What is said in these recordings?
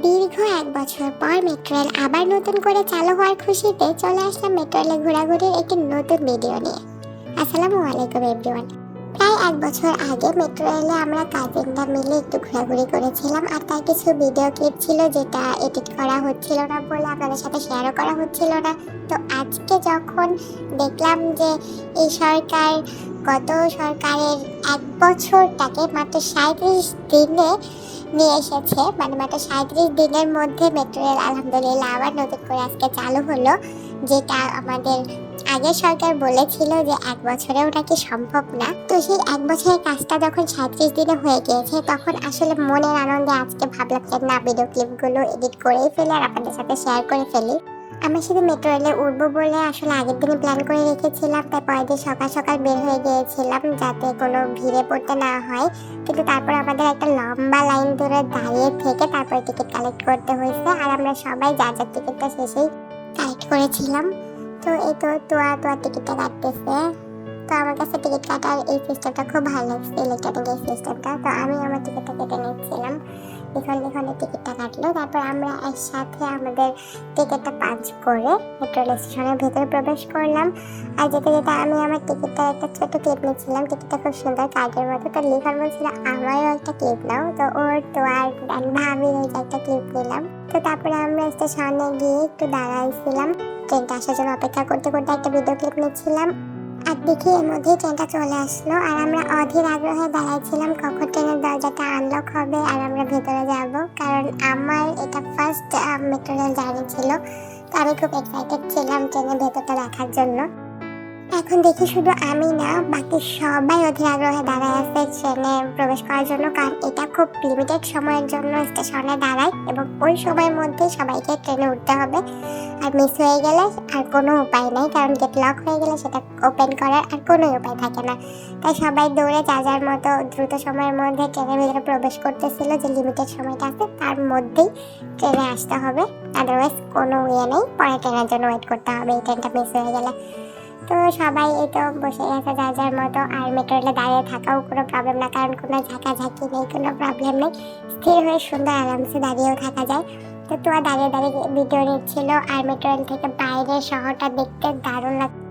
দীর্ঘ ১ বছর পর মেট্রো রেল আবার নতুন করে চালু হওয়ার খুশিতে চলে আসলাম মেট্রো রেলে ঘোরাঘুরির একটি নতুন ভিডিও নিয়ে। আসসালামু আলাইকুম এভরিওয়ান। প্রায় ১ বছর আগে মেট্রো রেলে আমরা কাজিনরা মিলে একটু ঘোরাঘুরি করেছিলাম, আর তার কিছু ভিডিও ক্লিপ ছিল যেটা এডিট করা হচ্ছিল না বলে আপনাদের সাথে শেয়ারও করা হচ্ছিল না। তো আজকে যখন দেখলাম যে এই সরকার গত সরকারের ১ বছরটাকে মাত্র ৩৭ দিনে নিয়ে এসেছে, মানে মাত্র ৩৭ দিনের মধ্যে মেট্রো রেল আলহামদুলিল্লাহ আবার নতুন করে আজকে চালু হলো, যেটা আমাদের আগের সরকার বলেছিল যে ১ বছরেও নাকি সম্ভব না। তো সেই ১ বছরের কাজটা যখন ৩৭ দিনে হয়ে গিয়েছে, তখন আসলে মনের আনন্দে আজকে ভাবলাম যে না, ভিডিও ক্লিপগুলো এডিট করেই ফেলি আর আপনাদের সাথে শেয়ার করে ফেলি। আমরা শুধু মেট্রো রেলে উঠবো বলে আসলে আগের দিনই প্ল্যান করে রেখেছিলাম, তাই পরের দিন সকাল সকাল বের হয়ে গিয়েছিলাম যাতে কোনো ভিড়ে পড়তে না হয়। কিন্তু তারপর আমাদের একটা লম্বা লাইন ধরে দাঁড়িয়ে থেকে তারপরে টিকিট কালেক্ট করতে হয়েছে, আর আমরা সবাই যার যার টিকিটটা শেষেই কালেক্ট করেছিলাম। তো এই তো তোয়া টিকিটটা কাটতেছে। তো আমার কাছে টিকিট কাটার এই সিস্টেমটা খুব ভালো লাগছে, ইলেকট্রনিক এই সিস্টেমটা। তো আমি আমার টিকিটটা কেটে নিচ্ছিলাম, লিখনে টিকিটটা কাটলো। তারপর আমরা একসাথে আমাদের টিকিটটা পাঞ্চ করে মেট্রো রেল স্টেশনের ভেতরে প্রবেশ করলাম। আর যেতে যেতে আমি আমার টিকিটটার একটা ছোট ক্লিপ নিচ্ছিলাম, টিকিটটা খুব সুন্দর কার্ডের মতো। তো লিখন বলছিল আমারও একটা ক্লিপ নাও, তো ওর তো আর ভাবির একটা ক্লিপ নিলাম। তো তারপরে আমরা স্টেশনে গিয়ে একটু দাঁড়াইছিলাম, ট্রেনটা আসার জন্য অপেক্ষা করতে করতে একটা ভিডিও ক্লিপ নিচ্ছিলাম। আর দেখি এর মধ্যেই ট্রেনটা চলে আসলো, আর আমরা অধীর আগ্রহে দাঁড়াইছিলাম কখন ট্রেনের দরজাটা আনলক হবে আর আমরা ভেতরে যাব, কারণ আমার এটা ফার্স্ট মেট্রো রেল জার্নি ছিল। তো আমি খুব এক্সাইটেড ছিলাম ট্রেনের ভেতরটা দেখার জন্য। এখন দেখি শুধু আমি না, বাকি সবাই অধীর আগ্রহে দাঁড়ায় আছে ট্রেনে প্রবেশ করার জন্য, কারণ এটা খুব লিমিটেড সময়ের জন্য স্টেশনে দাঁড়ায় এবং ওই সময়ের মধ্যে সবাইকে ট্রেনে উঠতে হবে। আর মিস হয়ে গেলে আর কোনো উপায় নেই, কারণ গেট লক হয়ে গেলে সেটা ওপেন করার আর কোনো উপায় থাকে না। তাই সবাই দৌড়ে যার মতো দ্রুত সময়ের মধ্যে ট্রেনের ভিতরে প্রবেশ করতেছিল, যে লিমিটেড সময়টা আছে তার মধ্যেই ট্রেনে আসতে হবে, আদারওয়াইজ কোনো ইয়ে নেই, পরে ট্রেনের জন্য ওয়েট করতে হবে এই ট্রেনটা মিস হয়ে গেলে। তো সবাই এই তো বসে গেছে যার মতো, আর মেট্রো রেলে দাঁড়িয়ে থাকাও কোনো প্রবলেম না, কারণ কোনো ঝাঁকাঝাঁকি নেই, কোনো প্রবলেম নেই, স্থির হয়ে সুন্দর আরামসে দাঁড়িয়েও থাকা যায়। তো তোয়া দাঁড়িয়ে দাঁড়িয়ে ভিডিও নিচ্ছিল, আর মেট্রো রেল থেকে বাইরের শহরটা দেখতে দারুণ লাগছে।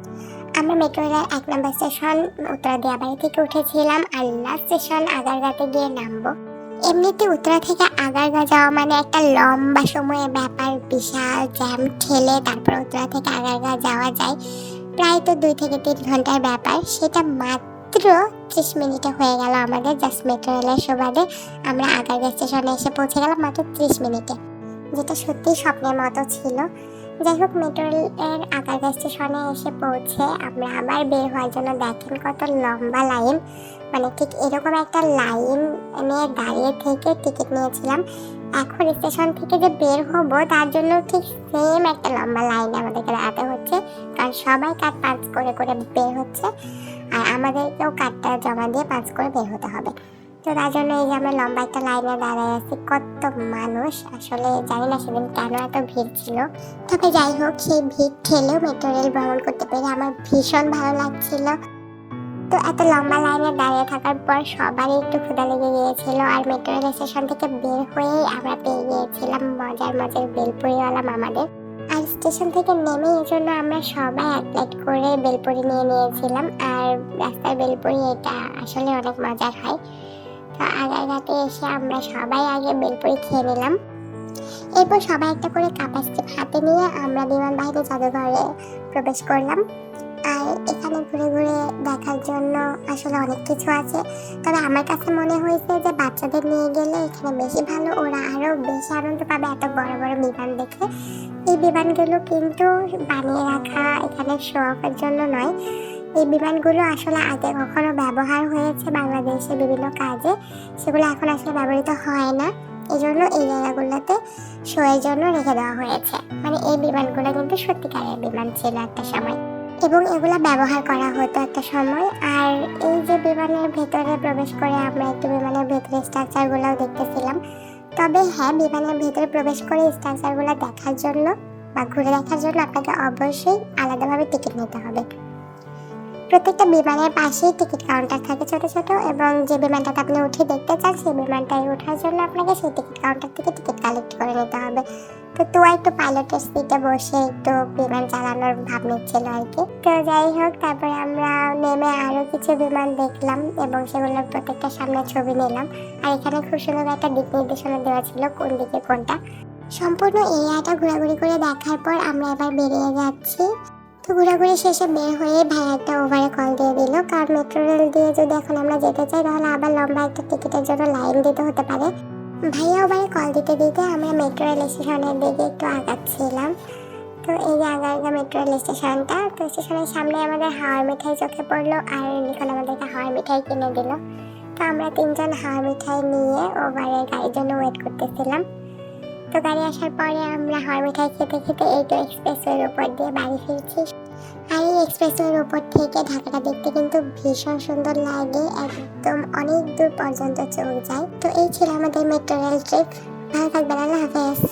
আমরা মেট্রো রেলের ১ নম্বর স্টেশন উত্তরা দিয়াবাড়ি থেকে উঠেছিলাম, আর লাস্ট স্টেশন আগারগাঁতে গিয়ে নামবো। এমনিতে উত্তরা থেকে আগারগাঁ যাওয়া মানে একটা লম্বা সময়ের ব্যাপার, বিশাল জ্যাম ঠেলে তারপর উত্তরা থেকে আগারগাঁ যাওয়া যায়, প্রায় তো ২ থেকে ৩ ঘন্টার ব্যাপার। সেটা মাত্র ৩০ মিনিটে হয়ে গেল আমাদের, জাস্ট মেট্রো রেলের সুবাদে আমরা আগারগাঁ স্টেশনে এসে পৌঁছে গেলাম মাত্র ৩০ মিনিটে, যেটা সত্যি স্বপ্নের মতো ছিল। যাই হোক, মেট্রো রেলের আগারগাঁ স্টেশনে এসে পৌঁছে আমরা আবার বের হওয়ার জন্য দেখেন কত লম্বা লাইন, মানে ঠিক এরকম একটা লাইন নিয়ে দাঁড়িয়ে থেকে টিকিট নিয়েছিলাম। এখন স্টেশন থেকে যে বের হবো তার জন্য ঠিক সেম একটা লম্বা লাইন আমাদেরকে দাঁড়াতে হচ্ছে, কারণ সবাই কার্ড পাঁচ করে করে বের হচ্ছে, আর আমাদেরকেও কার্ডটা জমা দিয়ে ৫ করে বের হতে হবে। তো তার জন্য এই যে আমরা লম্বা একটা লাইনে দাঁড়ায় আছি, কত মানুষ, আসলে জানি না সেদিন কেন এত ভিড় ছিল। তবে যাই হোক, সেই ভিড় ঠেলেও মেট্রো রেল ভ্রমণ করতে পেরে আমার ভীষণ ভালো লাগছিল। তো এত লম্বা লাইনে দাঁড়িয়ে থাকার পর সবারই একটু ক্ষুধা লেগে গিয়েছিল, আর মেট্রো রেল স্টেশন থেকে বের হয়েই আমরা পেয়ে গিয়েছিলাম মজার বেলপুরিওয়ালা মামাদের। আর স্টেশন থেকে নেমে এই জন্য আমরা সবাই ১ প্লেট করে বেলপুরি নিয়ে নিয়েছিলাম, আর রাস্তার বেলপুরি এটা আসলে অনেক মজার হয়। তো আগারগাঁতে এসে আমরা সবাই আগে বেলপুরি খেয়ে নিলাম, এরপর সবাই একটা করে কাপড় স্টিপ হাতে নিয়ে আমরা বিমান বাহিনী জাদুঘরে প্রবেশ করলাম। আর এখানে ঘুরে ঘুরে দেখার জন্য আসলে অনেক কিছু আছে, তবে আমার কাছে মনে হয়েছে যে বাচ্চাদের নিয়ে গেলে এখানে বেশি ভালো, ওরা আরও বেশি আনন্দ পাবে এত বড় বড় বিমান দেখে। এই বিমানগুলো কিন্তু বানিয়ে রাখা এখানে শো অফের জন্য নয়, এই বিমানগুলো আসলে আগে কখনো ব্যবহার হয়েছে বাংলাদেশে বিভিন্ন কাজে, সেগুলো এখন আসলে ব্যবহৃত হয় না, এজন্য এই জায়গাগুলোতে শো এর জন্য রেখে দেওয়া হয়েছে। মানে এই বিমানগুলো কিন্তু সত্যিকারের বিমান ছিল একটা সময়, এবং এগুলা ব্যবহার করা হতো একটা সময়। আর এই যে বিমানের ভেতরে প্রবেশ করে আমরা একটু বিমানের ভেতরে স্ট্রাকচারগুলোও দেখতেছিলাম। তবে হ্যাঁ, বিমানের ভেতরে প্রবেশ করে স্ট্রাকচারগুলো দেখার জন্য বা ঘুরে দেখার জন্য আপনাকে অবশ্যই আলাদাভাবে টিকিট নিতে হবে। প্রত্যেকটা বিমানের পাশেই টিকিট কাউন্টার থাকে ছোট ছোট, এবং যে বিমানটাতে আপনি উঠে দেখতে চান সেই বিমানটায় ওঠার জন্য আপনাকে সেই টিকিট কাউন্টার থেকে টিকিট কালেক্ট করে নিতে হবে। তো তুয়া একটু পাইলটের সিটে বসে একটু বিমান চালানোর ভাব নিচ্ছিল আর কি। তো যাই হোক, তারপরে আমরা নেমে আরো কিছু বিমান দেখলাম এবং সেগুলোর প্রত্যেকটার সামনে ছবি নিলাম। আর এখানে খুব সুন্দর একটা দিক নির্দেশনা দেওয়া ছিল কোন দিকে কোনটা। সম্পূর্ণ এরিয়াটা ঘোরাঘুরি করে দেখার পর আমরা এবার বেরিয়ে যাচ্ছি। তো ঘোরাঘুরি শেষে বের হয়ে ভাইয়া একটা ওভারে কল দিয়ে দিল, কারণ মেট্রো রেল দিয়ে যদি এখন আমরা যেতে চাই তাহলে আবার লম্বা একটা টিকিটের জন্য লাইন দিতে হতে পারে। ভাইয়া ওভারে কল দিতে দিতে আমরা মেট্রো রেল স্টেশনের দিকে একটু আগাচ্ছিলাম। তো এই যে আগা মেট্রো রেল স্টেশনটা, তো স্টেশনের সামনে আমাদের হাওয়ার মিঠাই চোখে পড়লো, আর লিখন আমাদেরকে হাওয়ার মিঠাই কিনে দিল। তো আমরা তিনজন হাওয়ার মিঠাই নিয়ে ওভারের গাড়ির জন্য ওয়েট করতেছিলাম। তো গাড়ি আসার পরে আমরা হাওয়ার মিঠাই খেতে খেতে এই তো এক্সপ্রেসওয়ের উপর দিয়ে বাড়ি ফিরছি। আর এই এক্সপ্রেসওয়ের উপর থেকে ঢাকাটা দেখতে কিন্তু ভীষণ সুন্দর লাগে, একদম অনেক দূর পর্যন্ত চোখ যায়। তো এই ছিল আমাদের মেট্রো রেল ট্রিপ। ভালো থাকবেন, আল্লাহ হাফেজ।